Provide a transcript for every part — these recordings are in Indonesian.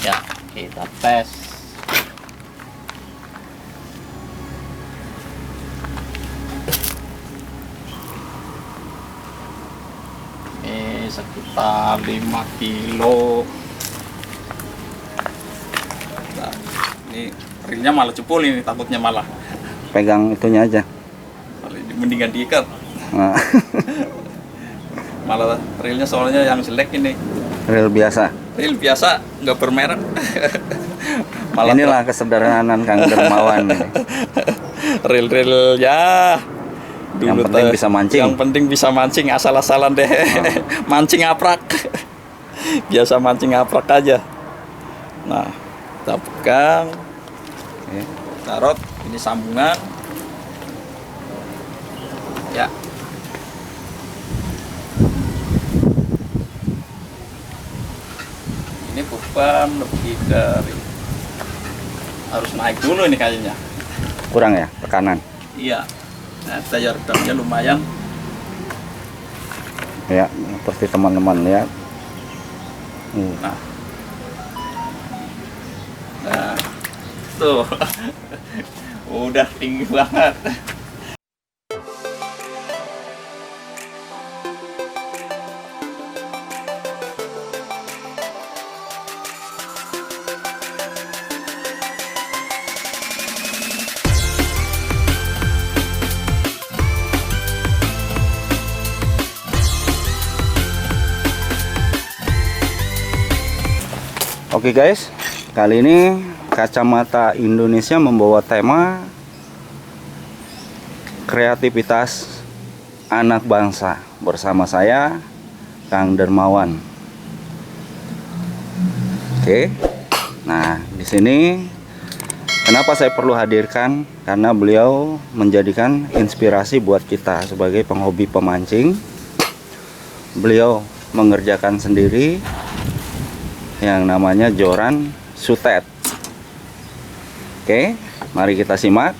Ya, kita tes. Ini sekitar 5 kilo. Nah, ini ringnya malah jebol, ini takutnya malah. Pegang itunya aja. Mendingan diikat. Nah. Malah reelnya soalnya yang jelek ini. Reel biasa. Reel biasa, nggak bermerek. Malah inilah kesederhanaan Kang Dermawan. Reel-reel ya. Dulu yang penting bisa mancing. Yang penting bisa mancing, asal-asalan deh. Mancing aprak. Biasa mancing aprak aja. Nah, kita pegang. Oke. Taruh, ini sambungan. Ya. Ini beban lebih dari, harus naik dulu ini kayaknya. Kurang ya tekanan? Iya. Nah, daya redamnya lumayan. Ya, seperti teman-teman lihat. Nah, tuh. Udah tinggi banget. Oke guys, kali ini Kacamata Indonesia membawa tema kreativitas anak bangsa bersama saya Kang Dermawan. Oke. Nah, di sini kenapa saya perlu hadirkan? Karena beliau menjadikan inspirasi buat kita sebagai penghobi pemancing. Beliau mengerjakan sendiri yang namanya joran sutet. Oke, mari kita simak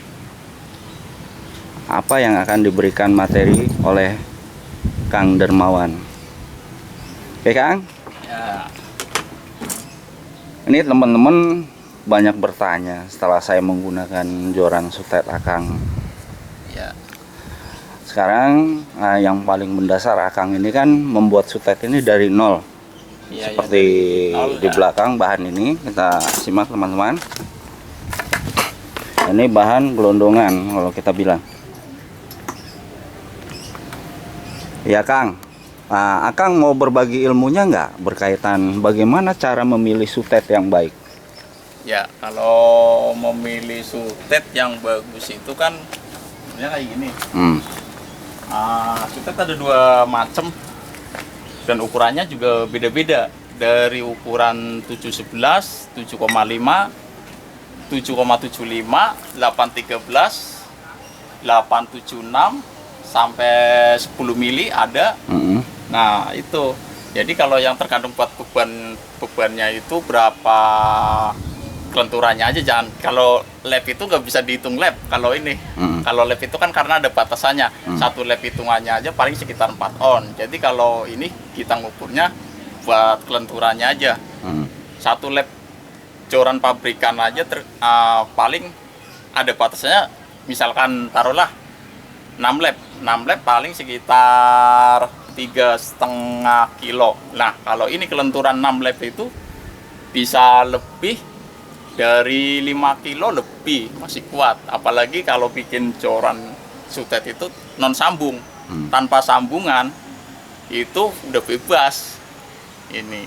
apa yang akan diberikan materi oleh Kang Dermawan. Oke Kang? Ya. Ini teman-teman banyak bertanya setelah saya menggunakan joran sutet Akang. Ya. Sekarang yang paling mendasar Akang ini kan membuat sutet ini dari nol. Ya, Seperti ya, di belakang bahan ini, kita simak teman-teman. Ini bahan gelondongan kalau kita bilang. Ya Kang, Akang mau berbagi ilmunya nggak berkaitan bagaimana cara memilih sutet yang baik? Ya, kalau memilih sutet yang bagus itu kan sebenarnya kayak gini. Sutet ada 2 macam. Dan ukurannya juga beda-beda, dari ukuran 711, 7,5, 7,75, 813, 876 sampai 10 mili ada. Nah, itu. Jadi kalau yang terkandung buat bebannya itu berapa kelenturannya aja, jangan, kalau lap itu nggak bisa dihitung lap. Kalau ini kalau lap itu kan karena ada batasannya, 1 lap hitungannya aja paling sekitar 4 on. Jadi kalau ini kita ngukurnya buat kelenturannya aja. 1 lap joran pabrikan aja paling ada batasannya, misalkan taruhlah 6 lap paling sekitar 3,5 kilo. Nah, kalau ini kelenturan 6 lap itu bisa lebih dari 5 kilo lebih, masih kuat. Apalagi kalau bikin joran sutet itu non sambung, tanpa sambungan itu udah bebas ini.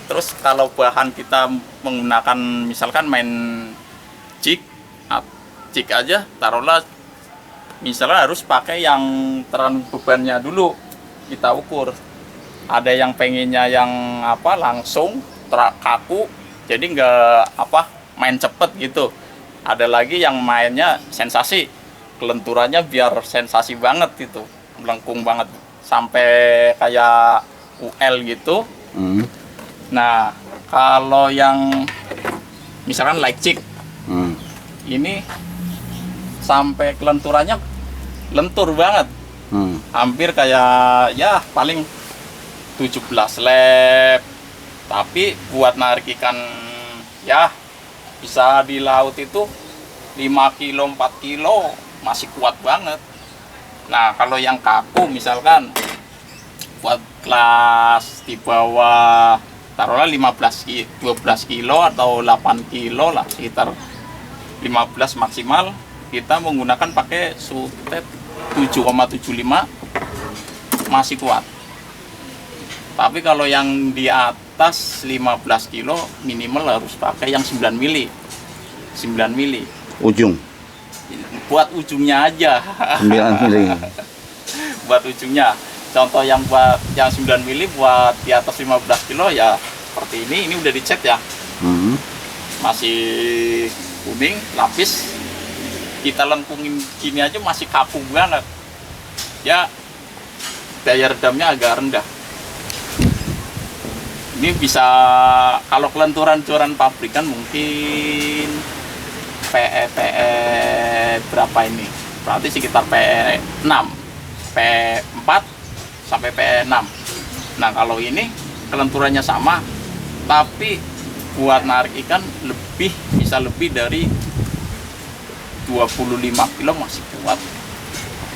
Terus kalau bahan kita menggunakan misalkan main jig aja, taruhlah misalnya harus pakai yang terang bebannya dulu kita ukur. Ada yang pengennya yang langsung kaku, jadi nggak main cepet gitu. Ada lagi yang mainnya sensasi, kelenturannya biar sensasi banget gitu, melengkung banget sampai kayak UL gitu. Nah, kalau yang misalkan like jig, ini sampai kelenturannya lentur banget, hampir kayak ya paling 17 lap, Tapi buat narik ikan ya bisa di laut itu 5 kilo 4 kilo masih kuat banget. Nah kalau yang kaku misalkan buat kelas di bawah taruhlah 12 kilo atau 8 kilo lah, sekitar 15 maksimal, kita menggunakan pakai sutet 7,75 masih kuat. Tapi kalau yang di atas 15 kilo minimal harus pakai yang 9 mili. 9 mili. Ujung Buat ujungnya aja. 9 mili. Buat ujungnya. Contoh yang buat yang 9 mili buat di atas 15 kilo ya seperti ini udah dicet ya. Masih kuning, lapis. Kita lengkungin gini aja masih kaku banget. Ya daya redamnya agak rendah. Ini bisa kalau kelenturan-kelenturan pabrikan mungkin PE berapa ini? Berarti sekitar PE 6, PE 4 sampai PE 6. Nah kalau ini kelenturannya sama, tapi buat narik ikan bisa lebih dari 25 kilo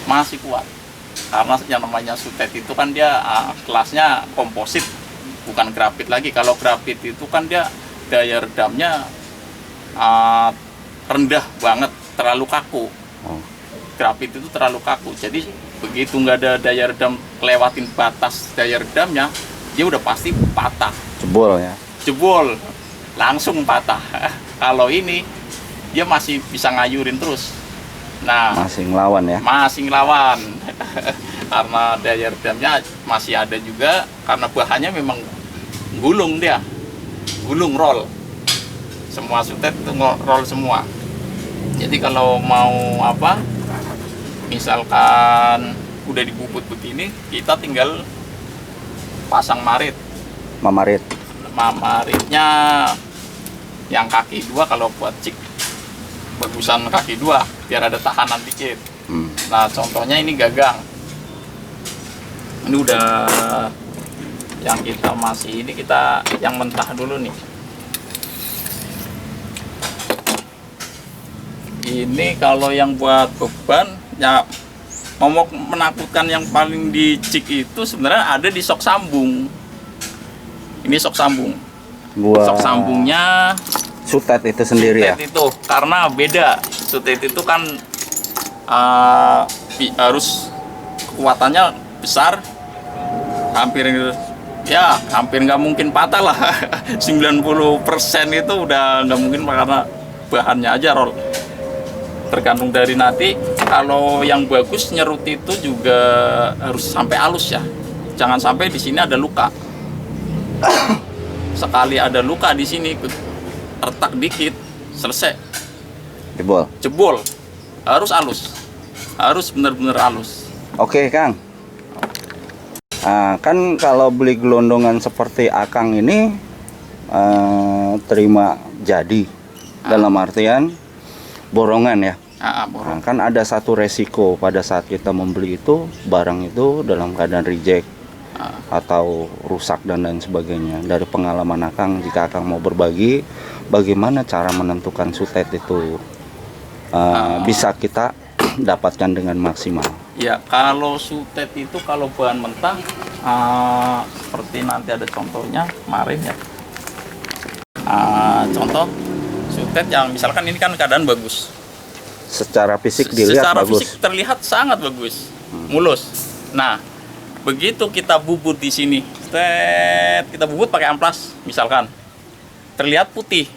masih kuat. Karena yang namanya sutet itu kan dia kelasnya komposit, bukan grafit lagi. Kalau grafit itu kan dia daya redamnya rendah banget, terlalu kaku. Grafit itu terlalu kaku, jadi begitu nggak ada daya redam, lewatin batas daya redamnya, dia udah pasti patah. Jebol ya. Jebol, langsung patah. Kalau ini dia masih bisa ngayurin terus. Nah, Masih ngelawan ya. masih ngelawan. Karena daya redamnya masih ada juga, karena bahannya memang gulung dia. Gulung roll. Semua sutet itu roll semua. Jadi kalau mau apa? Misalkan udah dibubut begini, kita tinggal pasang marit. Mamarit. Maritnya yang kaki 2 kalau buat cik, bagusan kaki 2 biar ada tahanan dikit. Nah contohnya ini gagang. Ini udah yang kita masih ini, kita yang mentah dulu nih. Ini kalau yang buat beban ya, momok menakutkan yang paling di cik itu sebenarnya ada di sok sambung. Ini sok sambung. Sok sambungnya Sutet itu sendiri ya. sutet itu karena beda. Sutet itu kan harus kekuatannya besar, hampir nggak mungkin patah lah. 90% itu udah nggak mungkin karena bahannya aja roll. Tergantung dari nanti. Kalau yang bagus nyerut itu juga harus sampai halus ya, jangan sampai di sini ada luka. Sekali ada luka di sini, retak dikit, selesai. Jebol. Harus halus, harus benar-benar halus. Oke Kang. Kan kalau beli gelondongan seperti Akang ini terima jadi, dalam artian borongan ya. Borong. Kan ada satu resiko pada saat kita membeli itu, barang itu dalam keadaan reject atau rusak dan lain sebagainya. Dari pengalaman Akang, jika Akang mau berbagi, bagaimana cara menentukan sutet itu bisa kita dapatkan dengan maksimal? Ya kalau sutet itu kalau bahan mentah seperti nanti ada contohnya kemarin ya. Contoh sutet yang misalkan ini kan keadaan bagus. Secara fisik dilihat secara bagus. fisik terlihat sangat bagus, mulus. Nah, begitu kita bubut di sini, kita bubut pakai amplas, misalkan, terlihat putih,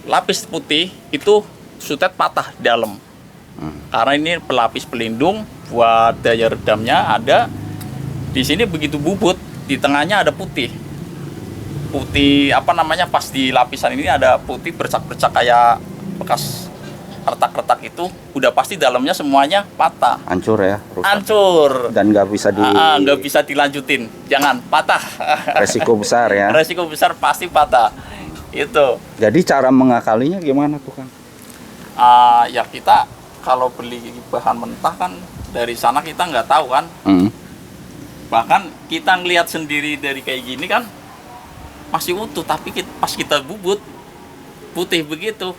lapis putih itu sutet patah di dalam. Karena ini pelapis pelindung buat daya redamnya ada di sini. Begitu bubut di tengahnya ada putih apa namanya, pas di lapisan ini ada putih bercak-bercak kayak bekas retak-retak, itu udah pasti dalamnya semuanya patah, Hancur ya, rusak. hancur Dan nggak bisa dilanjutin, jangan patah. resiko besar ya. Resiko besar pasti patah itu. Jadi cara mengakalinya gimana tuh Kang? Ya kita kalau beli bahan mentah kan dari sana kita nggak tahu kan. Bahkan kita ngelihat sendiri dari kayak gini kan masih utuh, tapi pas kita bubut putih begitu,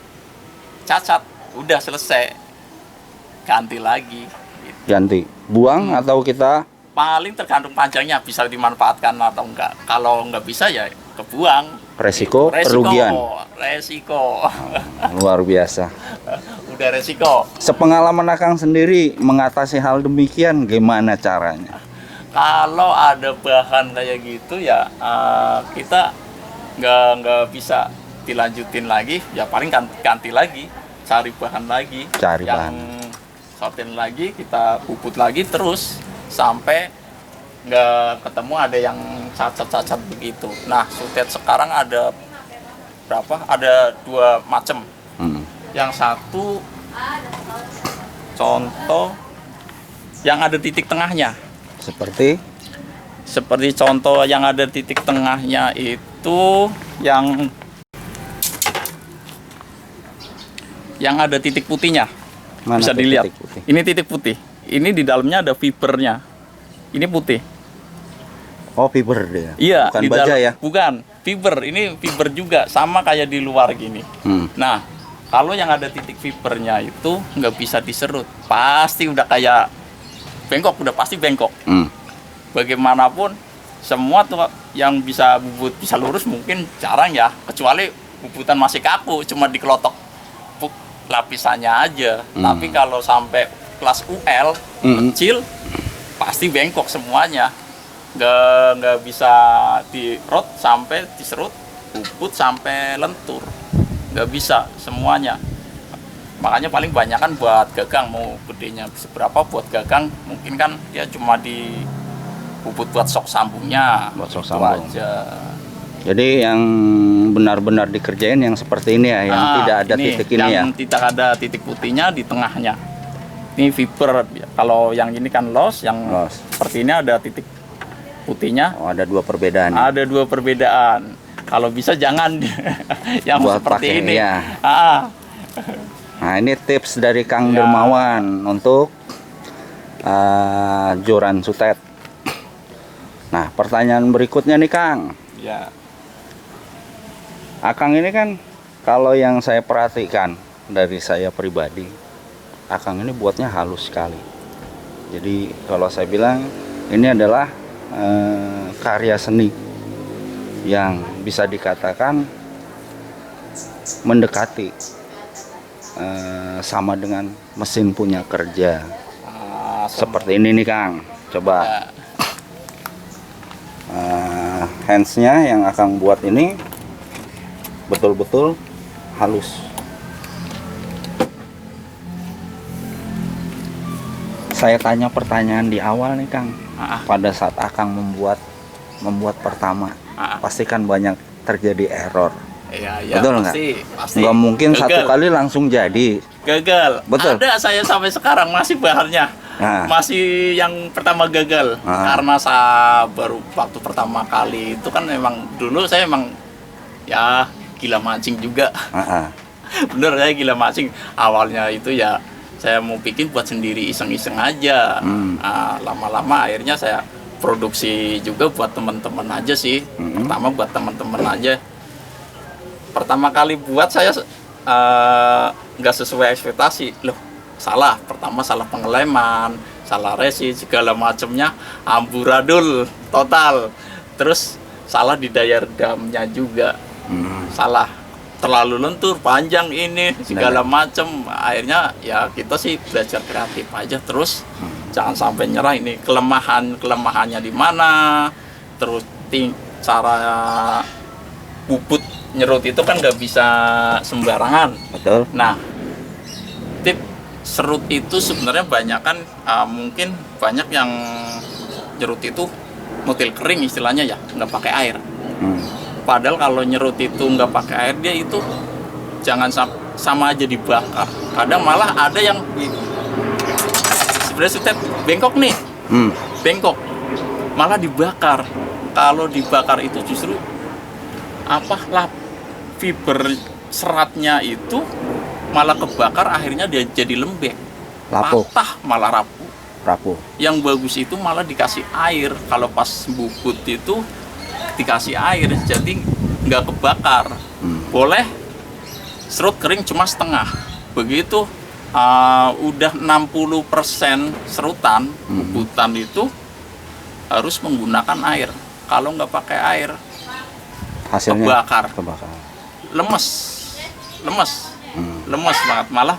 cacat, udah selesai, ganti lagi. Gitu. Ganti, buang atau kita Paling tergantung panjangnya bisa dimanfaatkan atau enggak. Kalau enggak bisa ya kebuang. resiko kerugian. Resiko. Luar biasa. Udah resiko. Sepengalaman Akang sendiri mengatasi hal demikian gimana caranya? Kalau ada bahan kayak gitu ya kita nggak bisa dilanjutin lagi, ya paling ganti lagi, cari bahan lagi, Cari yang sortin lagi, kita puput lagi terus sampai nggak ketemu ada yang cacat-cacat begitu. Nah, sutet sekarang ada berapa? Ada 2 macam. Yang satu contoh yang ada titik tengahnya. Seperti contoh yang ada titik tengahnya itu yang ada titik putihnya. Mana Bisa dilihat. titik putih? Ini titik putih. Ini di dalamnya ada fibernya. Ini putih. Oh, fiber dia. Iya, Bukan di baja dalam, ya. Bukan, fiber. Ini fiber juga sama kayak di luar gini. Nah, kalau yang ada titik fibernya itu nggak bisa diserut. Pasti udah kayak bengkok, udah pasti bengkok. Bagaimanapun semua tuh yang bisa bubut bisa lurus mungkin jarang ya, kecuali bubutan masih kaku, cuma dikelotok lapisannya aja. Tapi kalau sampai kelas UL kecil pasti bengkok semuanya, nggak bisa dirot sampai diserut, bubut sampai lentur, nggak bisa semuanya. Makanya paling banyak kan buat gagang, mau gedenya seberapa buat gagang mungkin kan dia cuma di bubut buat sok sambungnya, Buat sok itu sambung. aja. Jadi yang benar-benar dikerjain yang seperti ini ya, yang tidak ada titik ini ya. Yang tidak ada titik putihnya di tengahnya. Ini fiber. Kalau yang ini kan los, yang Los. seperti ini ada titik putihnya. Oh, ada 2 perbedaan. Ada 2 perbedaan. Kalau bisa jangan yang Buat seperti pakai, ini. ya. Nah, ini tips dari Kang Ya. Dermawan untuk joran sutet. Nah, pertanyaan berikutnya nih Kang. Ya. Akang ini kan kalau yang saya perhatikan dari saya pribadi, Akang ini buatnya halus sekali. Jadi kalau saya bilang ini adalah karya seni yang bisa dikatakan mendekati sama dengan mesin punya kerja. Seperti ini nih Kang, coba Ya. handsnya yang Akang buat ini betul-betul halus. Saya tanya pertanyaan di awal nih Kang, pada saat Akang membuat pertama, pasti kan banyak terjadi error. Ya, ya, Betul nggak? pasti. Nggak mungkin Gagal. satu kali langsung jadi. Gagal. Betul. Ada saya sampai sekarang masih bahannya. Nah. Masih yang pertama gagal. Karena saya baru waktu pertama kali itu kan memang dulu saya emang ya gila mancing juga. Bener, saya gila mancing. Awalnya itu ya saya mau bikin buat sendiri iseng-iseng aja. Lama-lama akhirnya saya produksi juga buat teman-teman aja sih. Pertama buat teman-teman aja. Pertama kali buat saya nggak sesuai ekspektasi. Loh, salah. Pertama salah pengeleman, salah resi, segala macamnya amburadul total. Terus salah di daya redamnya juga. Salah. Terlalu lentur, panjang ini, segala macam. Akhirnya ya kita sih belajar kreatif aja terus. Jangan sampai nyerah. Ini kelemahannya di mana. Terus cara bubut nyerut itu kan nggak bisa sembarangan. Betul. Nah, tip serut itu sebenarnya banyak kan, mungkin banyak yang nyerut itu nutil kering istilahnya ya, nggak pakai air. Padahal kalau nyerut itu nggak pakai air, dia itu jangan sama aja dibakar. Kadang malah ada yang sebenarnya sutet bengkok nih, bengkok malah dibakar. Kalau dibakar itu justru fiber seratnya itu malah kebakar, akhirnya dia jadi lembek, Lapuk. patah, malah rapuh. Yang bagus itu malah dikasih air. Kalau pas bubut itu dikasih air, jadi nggak kebakar. Boleh serut kering cuma setengah. Begitu udah 60% serutan, puputan itu harus menggunakan air. Kalau nggak pakai air, hasilnya kebakar. Lemes banget. Malah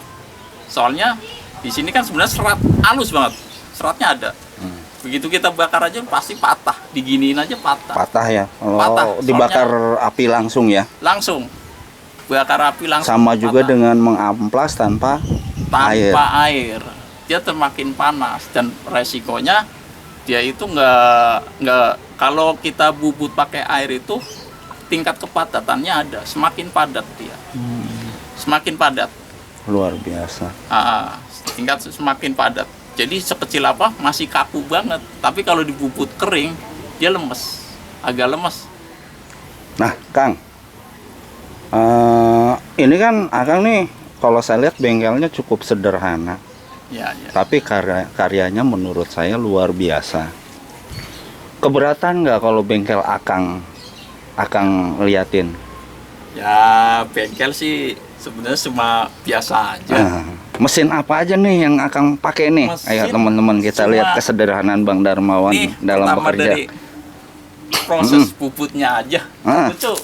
soalnya di sini kan sebenarnya serat halus banget, seratnya ada. Begitu kita bakar aja pasti patah, diginiin aja patah ya kalau patah. dibakar api langsung ya, langsung bakar api langsung sama juga patah. dengan mengamplas tanpa air dia semakin panas, dan resikonya dia itu nggak kalau kita bubut pakai air itu tingkat kepadatannya ada, semakin padat dia. Semakin padat, luar biasa. Tingkat semakin padat. Jadi sekecil apa masih kaku banget, tapi kalau dibubut kering dia lemes, agak lemes. Nah Kang, ini kan Akang nih kalau saya lihat bengkelnya cukup sederhana ya. Tapi karyanya menurut saya luar biasa. Keberatan nggak kalau bengkel Akang liatin? Ya bengkel sih sebenarnya cuma biasa aja. Mesin apa aja nih yang Akang pakai nih? Ayo teman-teman kita lihat kesederhanaan Bang Darmawan nih, dalam bekerja. Dari proses bubutnya aja. Lucu.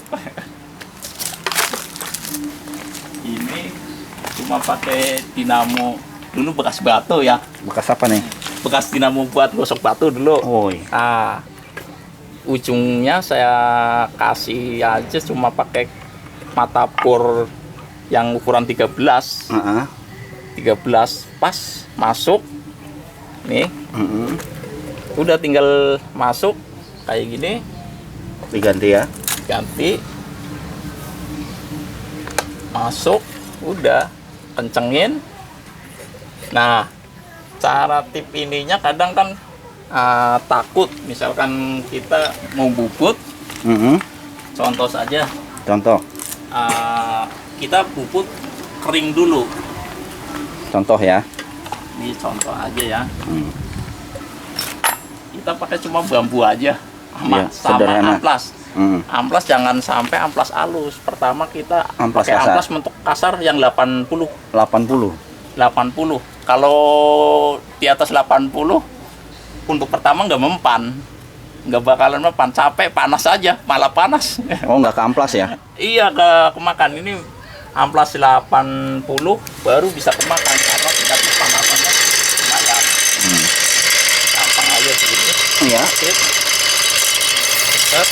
Ini cuma pakai dinamo dulu bekas batu ya. Bekas apa nih? Bekas dinamo buat gosok batu dulu. Ujungnya saya kasih aja cuma pakai mata bor yang ukuran 13. 13 pas masuk nih. Udah tinggal masuk kayak gini, diganti ya, ganti masuk, udah kencengin. Nah cara tip ininya kadang kan takut misalkan kita mau bubut. Contoh saja, kita bubut kering dulu. Contoh ya. Ini contoh aja ya. Kita pakai cuma bambu aja, sama amplas. Amplas jangan sampai amplas halus. Pertama kita pakai amplas untuk kasar yang 80. Kalau di atas 80 untuk pertama nggak mempan, nggak bakalan mempan, capek, panas aja, malah panas. Oh, nggak ke amplas ya? Iya, kemakan. Ini amplas 80 baru bisa kemakan karena tingkat kepanasannya lumayan. Gampang aja begini. Iya. Set.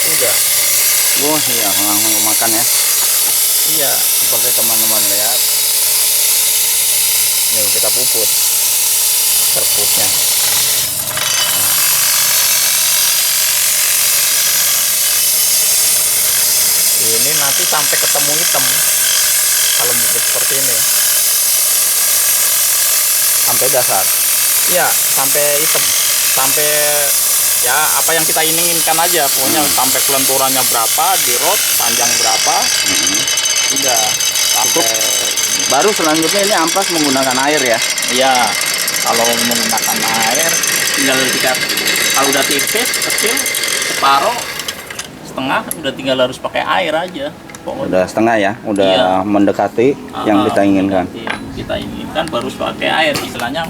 Udah. Oh iya, langsung makan ya. Iya. Seperti teman-teman lihat. Nih kita puput serputnya. Ini nanti sampai ketemu hitam kalau bubut seperti ini, sampai dasar. Iya, sampai hitam, sampai ya apa yang kita inginkan aja. Pokoknya sampai kelenturannya berapa, dirot panjang berapa, udah sampai. Baru selanjutnya ini amplas menggunakan air ya? Iya, kalau menggunakan air tinggal kalau udah tipis, kecil, separuh, setengah, udah tinggal harus pakai air aja. Pokoknya. Udah setengah ya, udah mendekati yang kita inginkan. Yang kita inginkan baru pakai air, istilahnya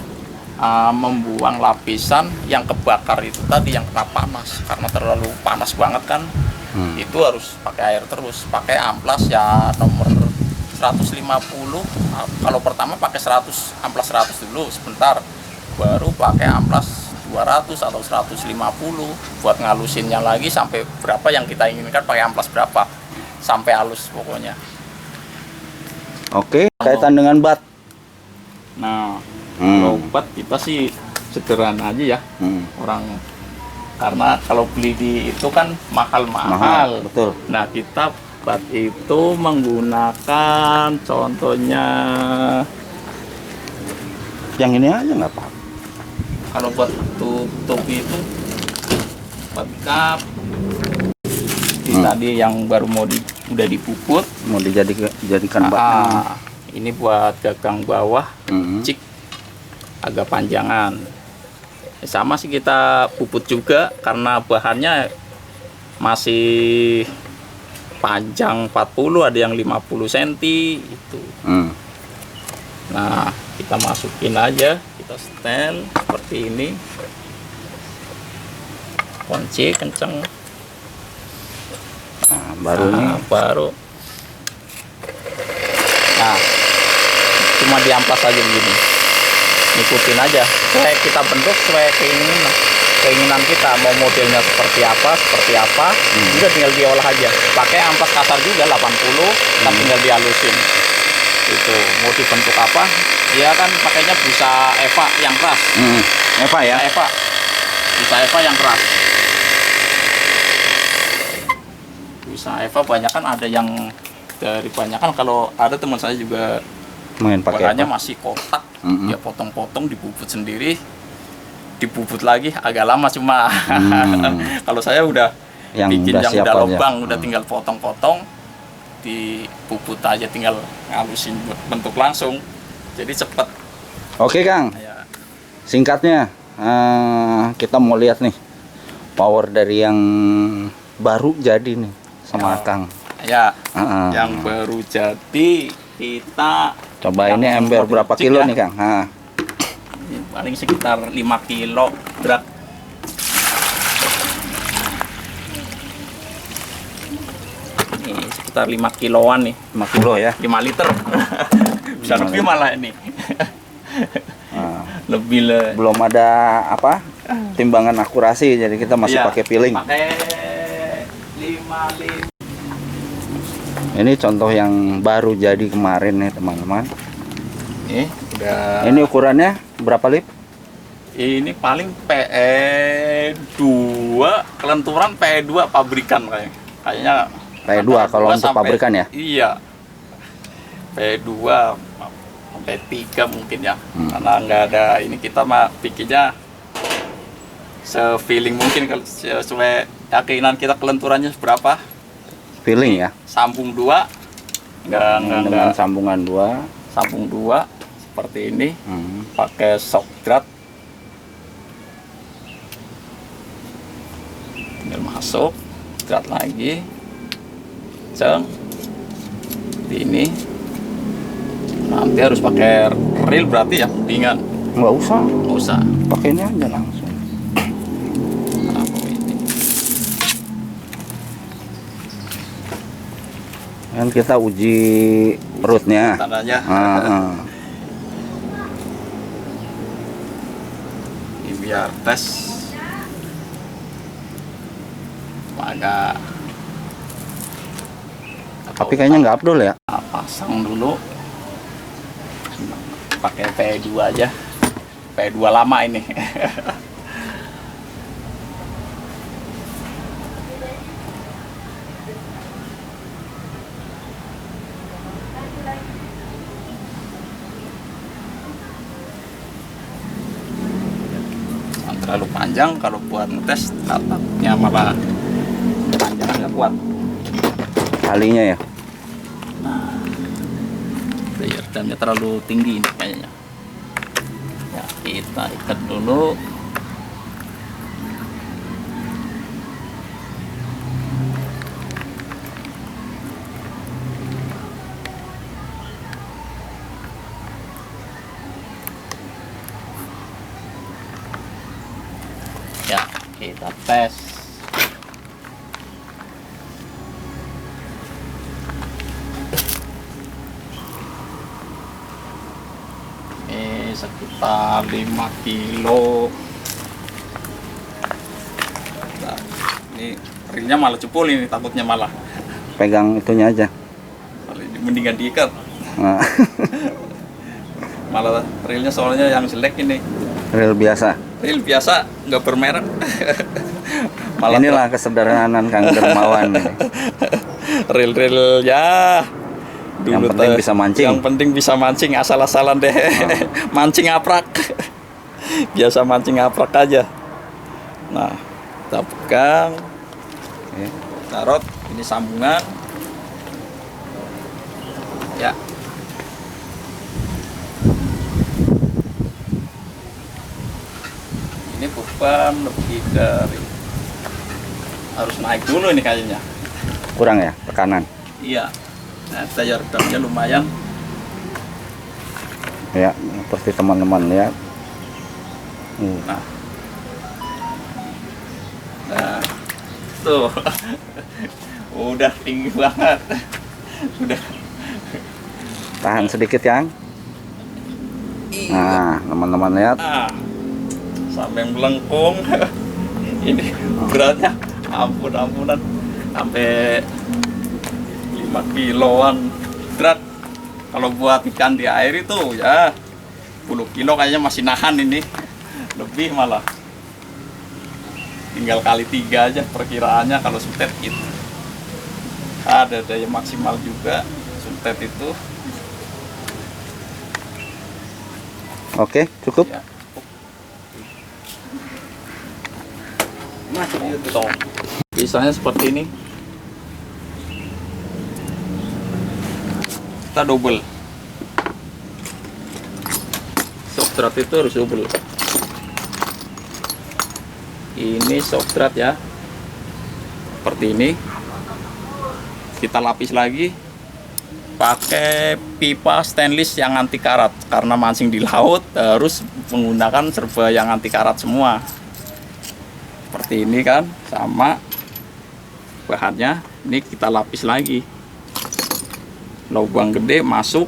membuang lapisan yang kebakar itu tadi yang kena panas, karena terlalu panas banget kan. Itu harus pakai air terus, pakai amplas ya nomor 150. Kalau pertama pakai 100, amplas 100 dulu sebentar, baru pakai amplas 200 atau 150 buat ngalusinnya lagi sampai berapa yang kita inginkan, pakai amplas berapa sampai halus pokoknya. Oke, kaitan dengan bat. Nah, kalau bat kita sih sederhana aja ya. Orang karena kalau beli di itu kan mahal. Betul. Nah, kita bat itu menggunakan contohnya yang ini aja nggak apa-apa. Kalau buat tutup itu bat kap tadi yang baru udah dipuput, mau dijadikan bat. Ini buat gagang bawah, cik agak panjangan. Sama sih kita puput juga karena bahannya masih panjang 40, ada yang 50 cm itu. Nah, kita masukin aja, kita setel seperti ini, kunci kenceng. Nah, baru nih. Baru. Nah, cuma diamplas aja begini, ngikutin aja. Kita bentuk sesuai keinginan kita, mau modelnya seperti apa, juga tinggal diolah aja. Pakai ampas kasar juga 80, dan tinggal dihalusin. Itu mau dibentuk apa? Dia kan pakainya busa Eva yang keras. Eva ya? Eva. Busa Eva yang keras. Busa Eva banyak kan, ada yang dari banyak kan, kalau ada teman saya juga main pakai bahannya masih kotak, dia potong-potong, dibubut sendiri, dibubut lagi, agak lama cuma. Kalau saya udah yang bikin udah yang udah aja. lubang, udah tinggal potong-potong, dibubut aja, tinggal ngalusin bentuk langsung, jadi cepet. Oke Kang, Ya. singkatnya kita mau lihat nih power dari yang baru jadi nih sama Kang. Ya, yang baru jadi kita coba ini ember berapa kilo nih Kang? Ini paling sekitar 5 kilo berat. Ini sekitar 5 kiloan nih. 5 kilo ya? 5 liter. Bisa lebih malah ini. Lebih belum ada apa? Timbangan akurasi, jadi kita masih pakai feeling. Pakai 5 liter. Ini contoh yang baru jadi kemarin nih teman-teman. Ini ukurannya berapa lip? Ini paling PE2, kelenturan PE2 pabrikan kayaknya. PE2 kalau untuk pabrikan ya? Iya. PE2 sampai 3 mungkin ya. Karena nggak ada ini, kita mah bikinnya se-feeling mungkin, kalau sesuai keyakinan kita kelenturannya berapa. Feeling ya? Sambung 2. Dengan sambungan 2. Sambung 2 seperti ini. Pakai shock guard. Tinggal masuk, guard lagi. Ceng. Seperti ini. Nanti harus pakai reel berarti ya, mendingan. Nggak usah. Nggak usah. Pakainya aja langsung. Kan kita uji rootnya. Tandanya. Ini biar tes. Agak. Tapi kayaknya nggak abdul ya. Pasang dulu. Pakai P2 aja. P2 lama ini. Terlalu panjang, kalau buat ngetes tatapnya malah panjang, nggak kuat talinya ya. Biar damnya terlalu tinggi ini kayaknya ya. Kita ikat dulu. Ya, kita tes. Sekitar 5 kilo. Nah, ini reelnya malah cepul ini, takutnya malah. Pegang itunya aja. Mendingan diikat. Nah. Malah reelnya soalnya yang jelek ini. Reel biasa. Reel biasa, nggak bermerek. Malah inilah kesederhanaan Kang Dermawan. Reel-reel ya. Dulu yang penting bisa mancing. Yang penting bisa mancing, asal-asalan deh. Mancing aprak. Biasa mancing aprak aja. Nah, kita pegang. Taruh, ini sambungan. Ya. Ini beban lebih dari harus naik dulu ini kayaknya. Kurang ya tekanan. Iya. Nah, daya redamnya lumayan. Ya, seperti teman-teman lihat. Nah. Nah, tuh. Udah tinggi banget. Sudah. Tahan sedikit yang. Nah, teman-teman lihat. Nah, sampai melengkung. Ini beratnya ampunan sampai 5 kiloan berat. Kalau buat ikan di air itu ya 10 kilo kayaknya masih nahan ini. Lebih malah. Tinggal kali 3 aja perkiraannya kalau sutet gitu. Ada daya maksimal juga sutet itu. Oke, cukup. Ya. Masuk YouTube. Misalnya seperti ini. Kita double. Substrat itu harus double. Ini substrat ya. Seperti ini. Kita lapis lagi. Pakai pipa stainless yang anti karat karena mancing di laut harus menggunakan serba yang anti karat semua. Seperti ini kan, sama bahannya. Ini kita lapis lagi. Lubang gede masuk,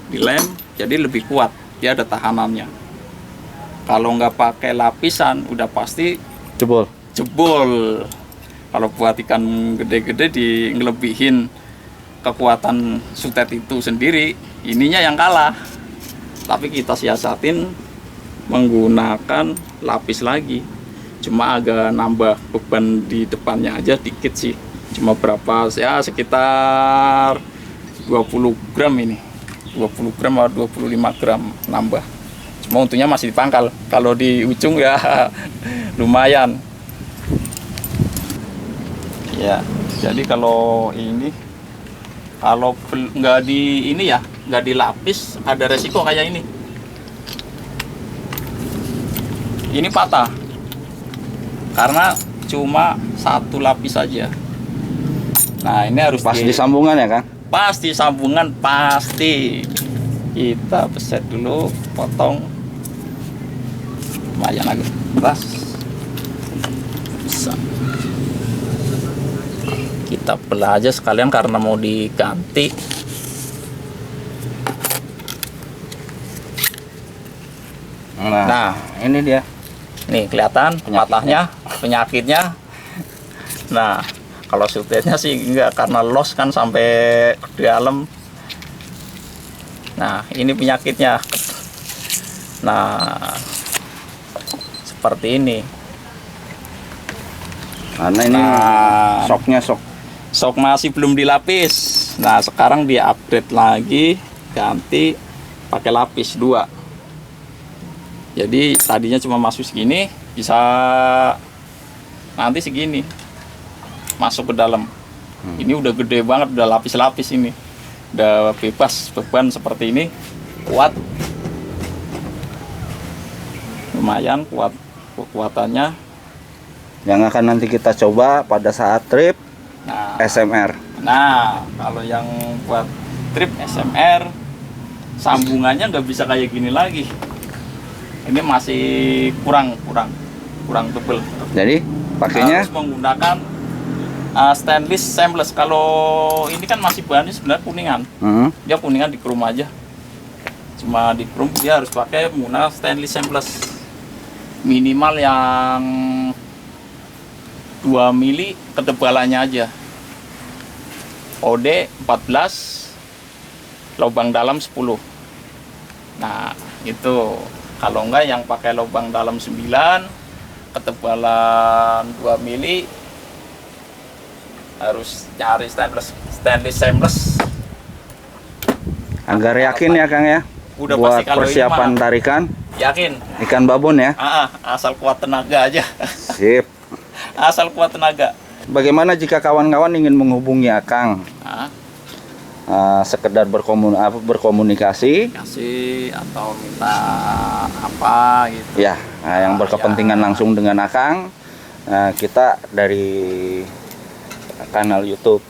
dilem, jadi lebih kuat. Dia ada tahanannya. Kalau nggak pakai lapisan, udah pasti Jebol. jebol. Kalau buat ikan gede-gede di ngelebihin kekuatan sutet itu sendiri, ininya yang kalah. Tapi kita siasatin menggunakan lapis lagi. Cuma agak nambah beban di depannya aja dikit sih. Cuma berapa ya, sekitar 20 gram ini. 20 gram atau 25 gram nambah. Cuma untungnya masih di pangkal. Kalau di ujung ya lumayan. Ya, jadi kalau ini kalau nggak di ini ya, nggak dilapis, ada resiko kayak ini. Ini patah karena cuma satu lapis saja. Nah, ini harus Pas di sambungan ya, Kang? pasti sambungan, pasti. Kita beset dulu, potong lumayan agak keras. Bisa kita belah aja sekalian karena mau diganti. Nah, ini dia. Nih kelihatan patahnya, penyakitnya. Nah, kalau sutetnya sih enggak, karena los kan sampai ke dalam. Nah, ini penyakitnya. Nah, seperti ini. Karena ini Nah, soknya sok. sok masih belum dilapis. Nah, sekarang dia upgrade lagi, ganti pakai lapis 2. Jadi tadinya cuma masuk segini, bisa nanti segini masuk ke dalam. Ini udah gede banget, udah lapis-lapis ini, udah bebas beban seperti ini, kuat, lumayan kuat kekuatannya. Yang akan nanti kita coba pada saat trip Nah, SMR. nah kalau yang buat trip SMR sambungannya nggak bisa kayak gini lagi. Ini masih kurang tebel. Jadi pakainya Harus menggunakan stainless seamless. Kalau ini kan masih bahannya sebenarnya kuningan. Dia kuningan di krum aja. Cuma di krum dia harus pakai menggunakan stainless seamless. Minimal yang 2 mili ketebalannya aja. OD 14, lubang dalam 10. Nah, itu. Kalau enggak yang pakai lubang dalam 9, ketebalan 2 mili, harus cari stainless seamless. agar yakin ya, Kang ya. Udah Buat pasti kalau persiapan ini mah, tarikan yakin. ikan babon ya. Asal kuat tenaga aja. Sip. Asal kuat tenaga. Bagaimana jika kawan-kawan ingin menghubungi Akang? Sekedar berkomunikasi Kasih atau minta apa gitu. ya, yang berkepentingan langsung dengan Akang, Nah, kita dari kanal YouTube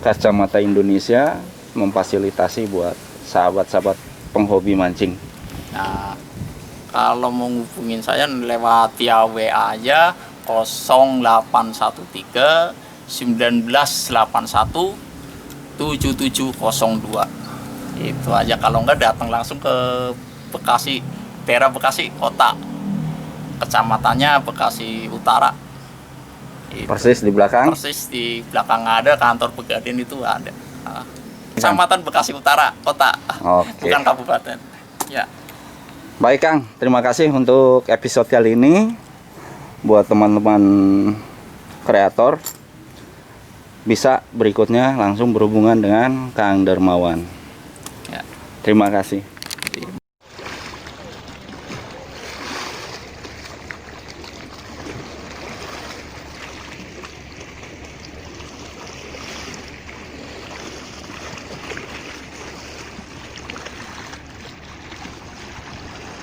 Kacamata Indonesia memfasilitasi buat sahabat-sahabat penghobi mancing. Nah, kalau mau ngubungin saya lewat via WA aja 0813 1981 7702. Itu aja, kalau enggak datang langsung ke Bekasi, daerah Bekasi kota. Kecamatannya Bekasi Utara. Itu. Persis di belakang. Persis di belakang ada kantor Pegadaian itu ada. Kecamatan Bekasi Utara, kota. Oke. Bukan kabupaten. Ya. Baik Kang, terima kasih untuk episode kali ini. Buat teman-teman kreator, bisa berikutnya langsung berhubungan dengan Kang Darmawan. Ya. Terima kasih.